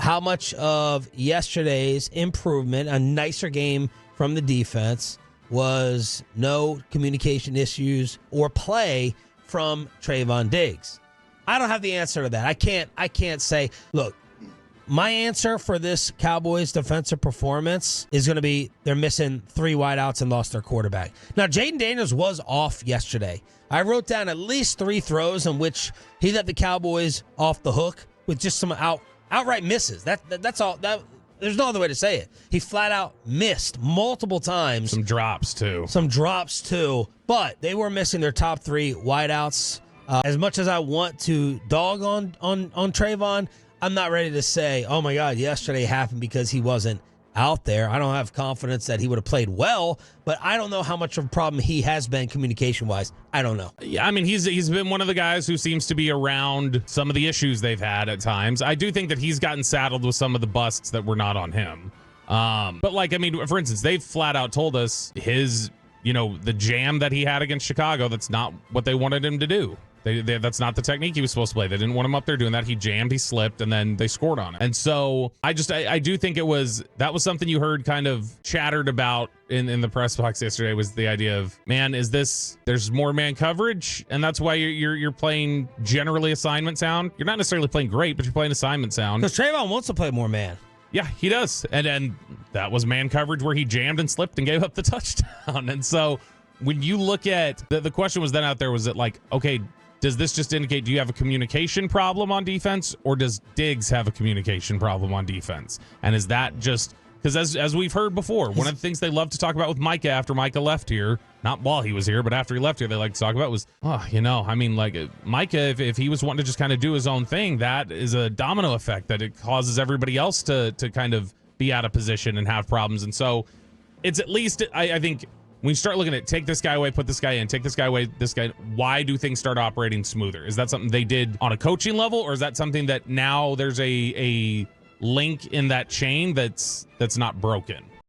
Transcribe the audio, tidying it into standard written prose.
how much of yesterday's improvement, a nicer game from the defense, was no communication issues or play from Trevon Diggs. I don't have the answer to that. I can't say, look, my answer for this Cowboys defensive performance is going to be they're missing 3 wideouts and lost their quarterback. Now, Jaden Daniels was off yesterday. I wrote down at least 3 throws in which he let the Cowboys off the hook with just some outright misses. That's all. There's no other way to say it. He flat out missed multiple times. Some drops, too. But they were missing their top 3 wideouts. As much as I want to dog on Trevon, I'm not ready to say, oh, my God, yesterday happened because he wasn't out there. I don't have confidence that he would have played well, but I don't know how much of a problem he has been communication-wise. I don't know. Yeah, I mean, he's been one of the guys who seems to be around some of the issues they've had at times. I do think that he's gotten saddled with some of the busts that were not on him. But, like, I mean, for instance, they've flat out told us the jam that he had against Chicago, that's not what they wanted him to do. That's not the technique he was supposed to play. They didn't want him up there doing that. He jammed, he slipped, and then they scored on him. And so I do think that was something you heard kind of chattered about in the press box yesterday, was the idea of, man, there's more man coverage, and that's why you're playing generally assignment sound. You're not necessarily playing great, but you're playing assignment sound. Because Trevon wants to play more man. Yeah, he does. And that was man coverage where he jammed and slipped and gave up the touchdown. And so when you look at the question was then out there, was it like, okay, does this just indicate, do you have a communication problem on defense, or does Diggs have a communication problem on defense? And is that just because, as we've heard before, one of the things they love to talk about with Micah after Micah left here, not while he was here, but after he left here, they like to talk about was, Micah, if he was wanting to just kind of do his own thing, that is a domino effect that it causes everybody else to kind of be out of position and have problems. And so it's at least, I think, when you start looking at take this guy away, put this guy in, take this guy away, this guy, why do things start operating smoother? Is that something they did on a coaching level, or is that something that now there's a link in that chain that's not broken?